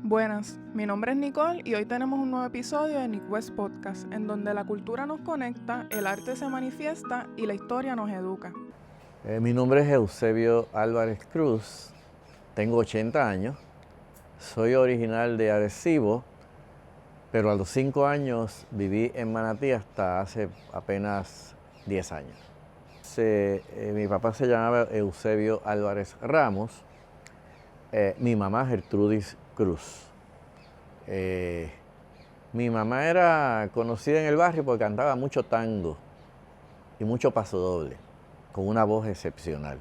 Buenas, mi nombre es Nicole y hoy tenemos un nuevo episodio de Nick West Podcast, en donde la cultura nos conecta, el arte se manifiesta y la historia nos educa. Mi nombre es Eusebio Álvarez Cruz, tengo 80 años, soy original de Arecibo, pero a los 5 años viví en Manatí hasta hace apenas 10 años. Mi papá se llamaba Eusebio Álvarez Ramos, mi mamá Gertrudis Cruz. Mi mamá era conocida en el barrio porque cantaba mucho tango y mucho pasodoble, con una voz excepcional.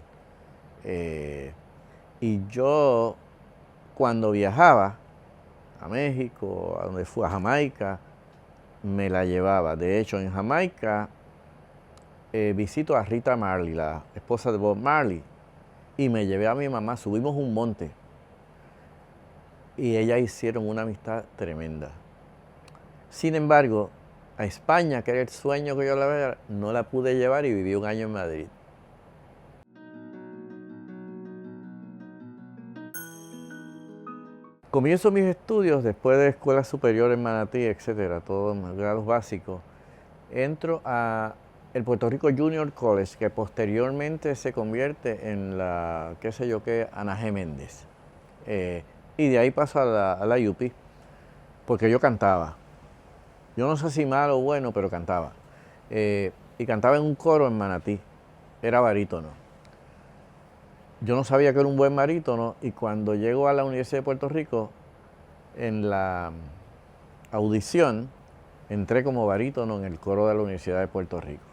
Y yo, cuando viajaba a México, a donde fui, a Jamaica, me la llevaba. De hecho, en Jamaica visito a Rita Marley, la esposa de Bob Marley, y me llevé a mi mamá, subimos un monte, y ellas hicieron una amistad tremenda. Sin embargo, a España, que era el sueño que yo la veía, no la pude llevar y viví un año en Madrid. Comienzo mis estudios después de escuela superior en Manatí, etcétera, todos los grados básicos. Entro a el Puerto Rico Junior College, que posteriormente se convierte en la, qué sé yo qué, Ana G. Méndez. Y de ahí paso a la UPI, porque yo cantaba. Yo no sé si malo o bueno, pero cantaba. Y cantaba en un coro en Manatí, era barítono. Yo no sabía que era un buen barítono y cuando llego a la Universidad de Puerto Rico, en la audición, entré como barítono en el coro de la Universidad de Puerto Rico,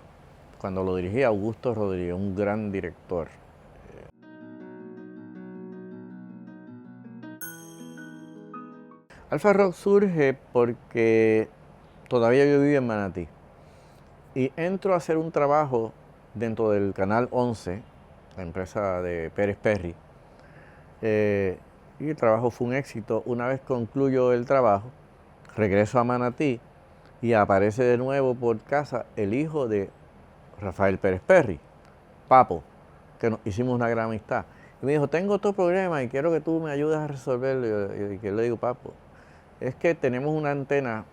cuando lo dirigía Augusto Rodríguez, un gran director. Alfa Rock surge porque todavía yo vivía en Manatí y entro a hacer un trabajo dentro del Canal 11, la empresa de Pérez Perry, y el trabajo fue un éxito. Una vez concluyo el trabajo, regreso a Manatí y aparece de nuevo por casa el hijo de Rafael Pérez Perry, Papo, que hicimos una gran amistad. Y me dijo, tengo otro problema y quiero que tú me ayudes a resolverlo. Y que le digo, Papo, es que tenemos una antena,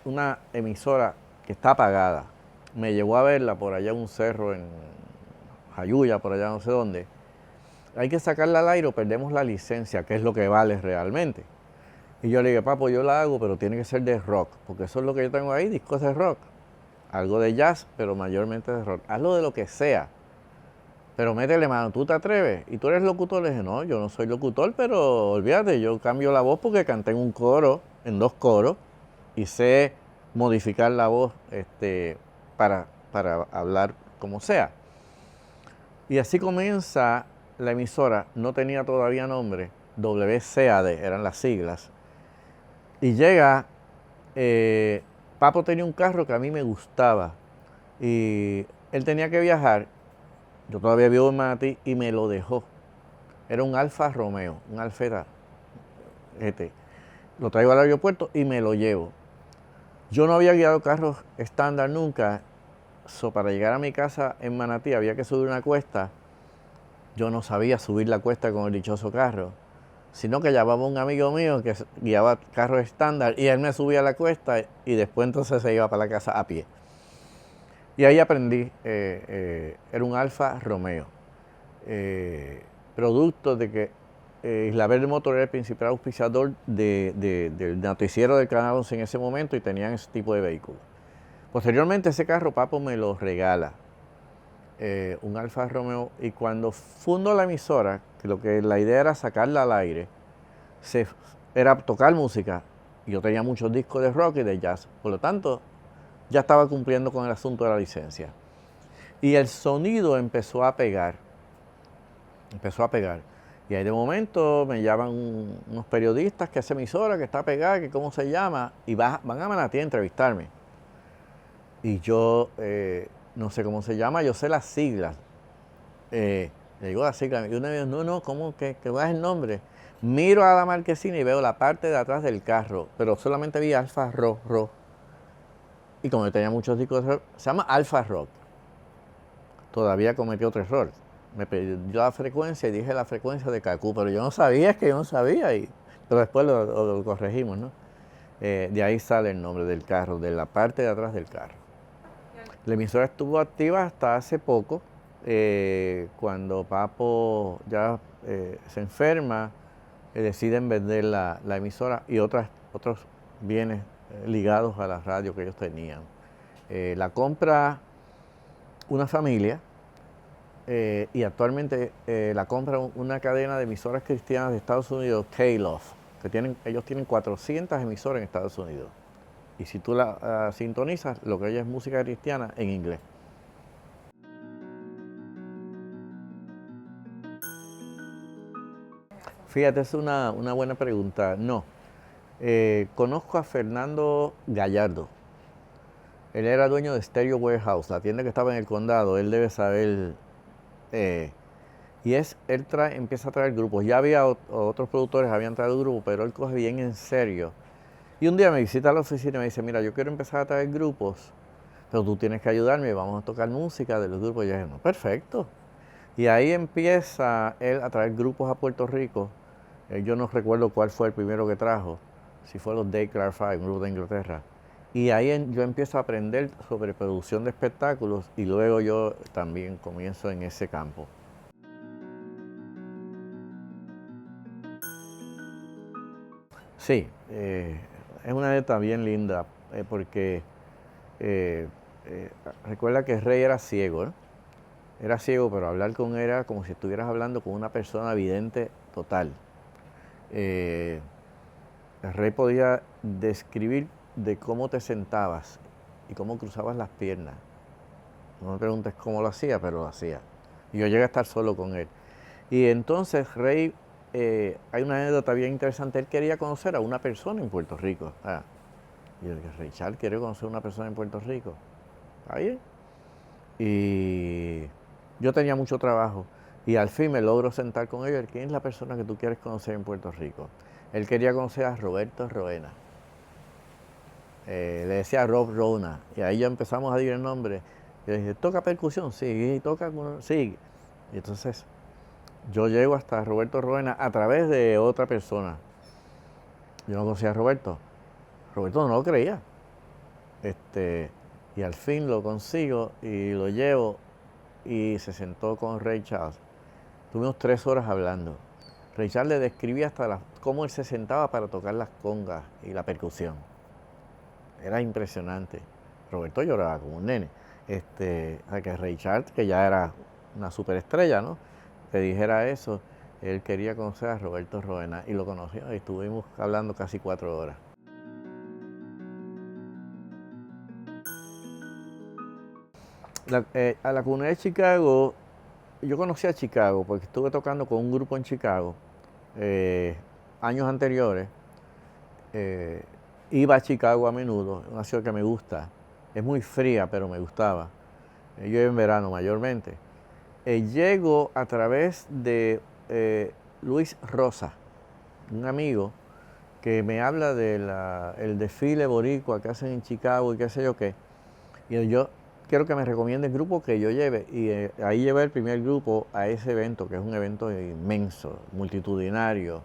una emisora que está apagada. Me llevó a verla por allá en un cerro en Jayuya, por allá no sé dónde. Hay que sacarla al aire o perdemos la licencia, que es lo que vale realmente. Y yo le dije, Papo, yo la hago, pero tiene que ser de rock, porque eso es lo que yo tengo ahí, discos de rock. Algo de jazz, pero mayormente de rock. Hazlo de lo que sea, pero métele mano, ¿tú te atreves? ¿Y tú eres locutor? Le dije, no, yo no soy locutor, pero olvídate, yo cambio la voz porque canté en un coro, en 2 coros, y sé modificar la voz para hablar como sea. Y así comienza la emisora, no tenía todavía nombre, WCAD, eran las siglas. Y llega, Papo tenía un carro que a mí me gustaba, y él tenía que viajar. Yo todavía vivo en Manatí y me lo dejó. Era un Alfa Romeo, un Alfeta GT. Lo traigo al aeropuerto y me lo llevo. Yo no había guiado carros estándar nunca. Para llegar a mi casa en Manatí había que subir una cuesta. Yo no sabía subir la cuesta con el dichoso carro, sino que llamaba a un amigo mío que guiaba carros estándar y él me subía la cuesta y después entonces se iba para la casa a pie. Y ahí aprendí, era un Alfa Romeo, producto de que Isla Verde Motor era el principal auspiciador del noticiero del Canal 11 en ese momento y tenían ese tipo de vehículos. Posteriormente ese carro Papo me lo regala, un Alfa Romeo, y cuando fundo la emisora, que la idea era sacarla al aire, era tocar música, y yo tenía muchos discos de rock y de jazz, por lo tanto ya estaba cumpliendo con el asunto de la licencia. Y el sonido empezó a pegar. Y ahí de momento me llaman unos periodistas que esa emisora que está pegada, que cómo se llama, y van a Manatí a entrevistarme. Y yo no sé cómo se llama, yo sé las siglas. Le digo las siglas, y uno me dice, no, ¿cómo que cuál es el nombre? Miro a la marquesina y veo la parte de atrás del carro, pero solamente vi Alfa Rock. Y como yo tenía muchos discos de rock, se llama Alfa Rock. Todavía cometí otro error. Me pidió la frecuencia y dije la frecuencia de Cacú, pero yo no sabía, es que yo no sabía. Y pero después lo corregimos, ¿no? De ahí sale el nombre del carro, de la parte de atrás del carro. La emisora estuvo activa hasta hace poco, cuando Papo ya se enferma, deciden vender la emisora y otros bienes ligados a la radio que ellos tenían. La compra una familia y actualmente la compra una cadena de emisoras cristianas de Estados Unidos, K-Love, que ellos tienen 400 emisoras en Estados Unidos. Y si tú la sintonizas, lo que oye es música cristiana en inglés. Fíjate, es una buena pregunta. No. Conozco a Fernando Gallardo. Él era dueño de Stereo Warehouse, la tienda que estaba en el condado. Él debe saber. Él empieza a traer grupos. Ya había otros productores, habían traído grupos, pero él coge bien en serio. Y un día me visita a la oficina y me dice, mira, yo quiero empezar a traer grupos, pero tú tienes que ayudarme, vamos a tocar música de los grupos. Y yo dije, no, perfecto. Y ahí empieza él a traer grupos a Puerto Rico. Yo no recuerdo cuál fue el primero que trajo, si fue los Day Clark Five, un grupo de Inglaterra. Y ahí yo empiezo a aprender sobre producción de espectáculos y luego yo también comienzo en ese campo. Sí, es una anécdota bien linda porque recuerda que Rey era ciego, ¿eh? Era ciego, pero hablar con él era como si estuvieras hablando con una persona vidente total. El Rey podía describir de cómo te sentabas y cómo cruzabas las piernas. No me preguntes cómo lo hacía, pero lo hacía. Y yo llegué a estar solo con él. Y entonces Rey, hay una anécdota bien interesante, él quería conocer a una persona en Puerto Rico. Y yo dije, Richard quiere conocer a una persona en Puerto Rico. ¿Está bien? Y yo tenía mucho trabajo y al fin me logro sentar con él. ¿Quién es la persona que tú quieres conocer en Puerto Rico? Él quería conocer a Roberto Roena. Le decía Rob Rona. Y ahí ya empezamos a decir el nombre. Y le dije, ¿toca percusión? Sí. Sí. Y entonces yo llego hasta Roberto Roena a través de otra persona. Yo no conocía a Roberto. Roberto no lo creía. Y al fin lo consigo y lo llevo y se sentó con Ray Charles. Tuvimos 3 horas hablando. Ray Charles le describía hasta cómo él se sentaba para tocar las congas y la percusión. Era impresionante. Roberto lloraba como un nene. Que Ray Charles, que ya era una superestrella, ¿no?, te dijera eso, él quería conocer a Roberto Roena y lo conoció y estuvimos hablando casi 4 horas. A la comunidad de Chicago, yo conocí a Chicago porque estuve tocando con un grupo en Chicago años anteriores. Iba a Chicago a menudo, una ciudad que me gusta. Es muy fría, pero me gustaba. Yo iba en verano mayormente. Llego a través de Luis Rosa, un amigo que me habla del desfile boricua que hacen en Chicago y qué sé yo qué. Y yo quiero que me recomiende el grupo que yo lleve. Y ahí llevé el primer grupo a ese evento, que es un evento inmenso, multitudinario.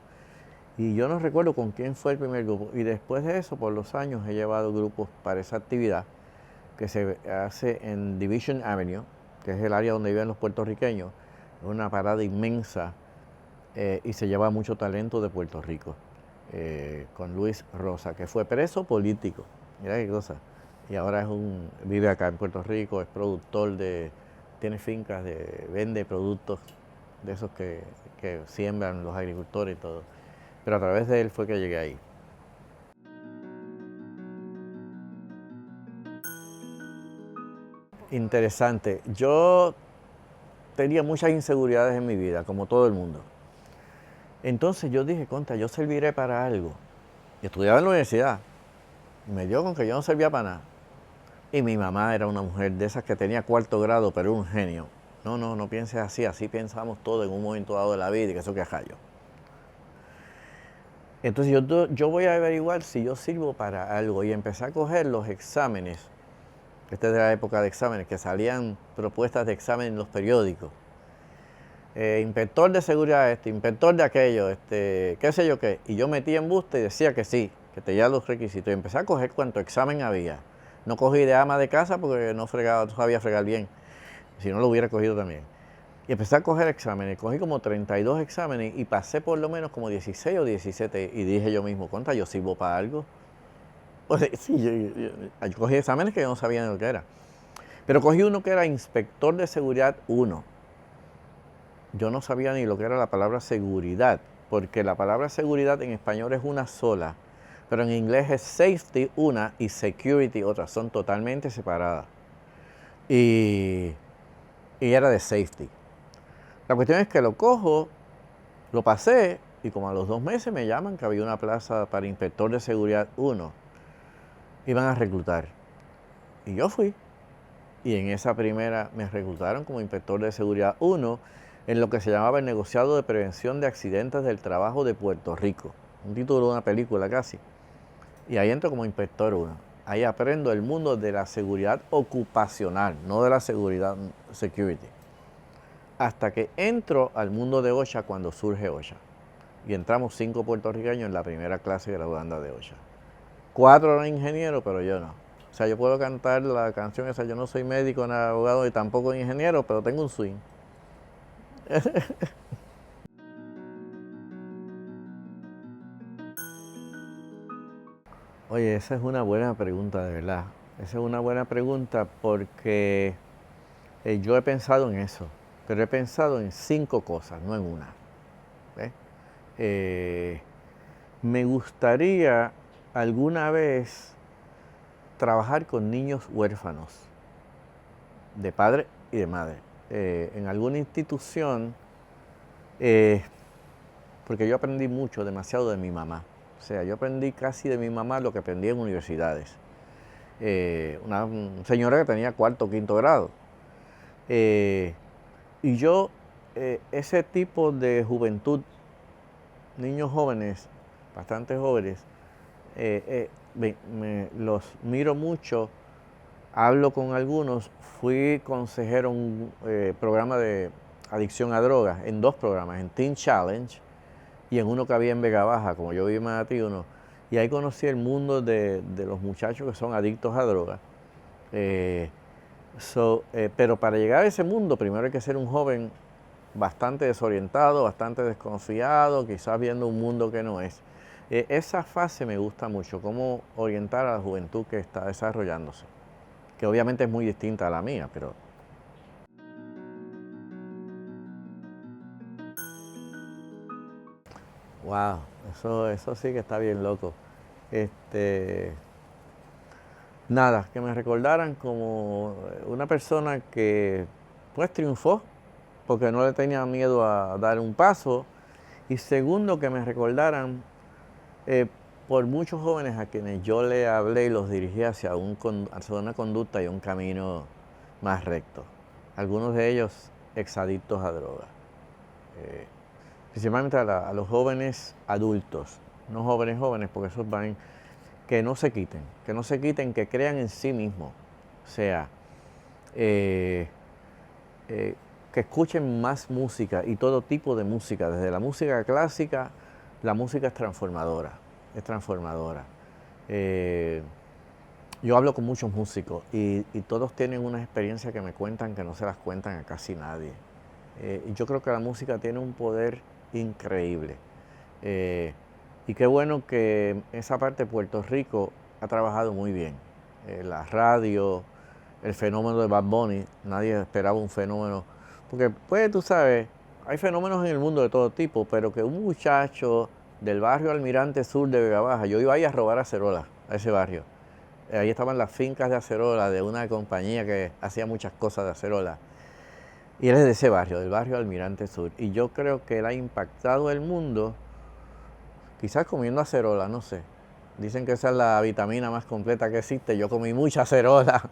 Y yo no recuerdo con quién fue el primer grupo. Y después de eso, por los años, he llevado grupos para esa actividad que se hace en Division Avenue, que es el área donde viven los puertorriqueños. Es una parada inmensa y se lleva mucho talento de Puerto Rico. Con Luis Rosa, que fue preso político. Mira qué cosa. Y ahora vive acá en Puerto Rico, es productor tiene fincas, vende productos de esos que siembran los agricultores y todo. Pero a través de él fue que llegué ahí. Interesante. Yo tenía muchas inseguridades en mi vida, como todo el mundo. Entonces yo dije, contra, yo serviré para algo. Y estudiaba en la universidad. Y me dio con que yo no servía para nada. Y mi mamá era una mujer de esas que tenía 4º grado, pero era un genio. No pienses así pensamos todos en un momento dado de la vida y que eso que yo. Entonces yo voy a averiguar si yo sirvo para algo y empecé a coger los exámenes. Esta es de la época de exámenes, que salían propuestas de examen en los periódicos. inspector de seguridad inspector de aquello, qué sé yo qué. Y yo metí embuste y decía que sí, que tenía los requisitos. Y empecé a coger cuánto examen había. No cogí de ama de casa porque no sabía fregar bien. Si no lo hubiera cogido también. Y empecé a coger exámenes. Cogí como 32 exámenes y pasé por lo menos como 16 o 17. Y dije yo mismo, ¿contra yo sirvo para algo? Pues sí, yo cogí exámenes que yo no sabía ni lo que era. Pero cogí uno que era inspector de seguridad 1. Yo no sabía ni lo que era la palabra seguridad, porque la palabra seguridad en español es una sola, pero en inglés es safety una y security otra, son totalmente separadas. Y era de safety. La cuestión es que lo cojo, lo pasé, y como a los 2 meses me llaman que había una plaza para inspector de seguridad 1. Iban a reclutar. Y yo fui. Y en esa primera me reclutaron como inspector de seguridad 1 en lo que se llamaba el negociado de prevención de accidentes del trabajo de Puerto Rico. Un título de una película casi. Y ahí entro como inspector 1. Ahí aprendo el mundo de la seguridad ocupacional, no de la seguridad security. Hasta que entro al mundo de OSHA cuando surge OSHA. Y entramos 5 puertorriqueños en la primera clase graduanda de OSHA. 4 eran ingenieros, pero yo no. O sea, yo puedo cantar la canción esa, yo no soy médico, ni abogado y tampoco ingeniero, pero tengo un swing. Oye, esa es una buena pregunta, de verdad. Esa es una buena pregunta porque yo he pensado en eso, pero he pensado en 5 cosas, no en una. ¿Ves? Me gustaría alguna vez trabajar con niños huérfanos, de padre y de madre, en alguna institución, porque yo aprendí mucho, demasiado de mi mamá. O sea, yo aprendí casi de mi mamá lo que aprendí en universidades. Una señora que tenía 4º o 5º grado. Y yo, ese tipo de juventud, niños jóvenes, bastante jóvenes, los miro mucho, hablo con algunos. Fui consejero en un programa de adicción a drogas, en 2 programas, en Teen Challenge y en uno que había en Vega Baja, como yo vivo en Manatí, uno. Y ahí conocí el mundo de los muchachos que son adictos a drogas. Pero para llegar a ese mundo, primero hay que ser un joven bastante desorientado, bastante desconfiado, quizás viendo un mundo que no es. Esa fase me gusta mucho, cómo orientar a la juventud que está desarrollándose, que obviamente es muy distinta a la mía, pero... Wow, eso sí que está bien loco. Nada, que me recordaran como una persona que pues triunfó, porque no le tenía miedo a dar un paso. Y segundo, que me recordaran por muchos jóvenes a quienes yo le hablé y los dirigí hacia una conducta y un camino más recto. Algunos de ellos exadictos a drogas. Principalmente a los jóvenes adultos, no jóvenes, porque esos van, que no se quiten, que crean en sí mismos. O sea, que escuchen más música y todo tipo de música, desde la música clásica. La música es transformadora, yo hablo con muchos músicos y todos tienen una experiencia que me cuentan que no se las cuentan a casi nadie. Yo creo que la música tiene un poder increíble. Y qué bueno que esa parte de Puerto Rico ha trabajado muy bien. La radio, el fenómeno de Bad Bunny, nadie esperaba un fenómeno. Porque, pues, tú sabes, hay fenómenos en el mundo de todo tipo, pero que un muchacho del barrio Almirante Sur de Vega Baja, yo iba ahí a robar acerola, a ese barrio. Ahí estaban las fincas de acerola de una compañía que hacía muchas cosas de acerola. Y él es de ese barrio, del barrio Almirante Sur. Y yo creo que él ha impactado el mundo, quizás comiendo acerola, no sé. Dicen que esa es la vitamina más completa que existe. Yo comí mucha acerola.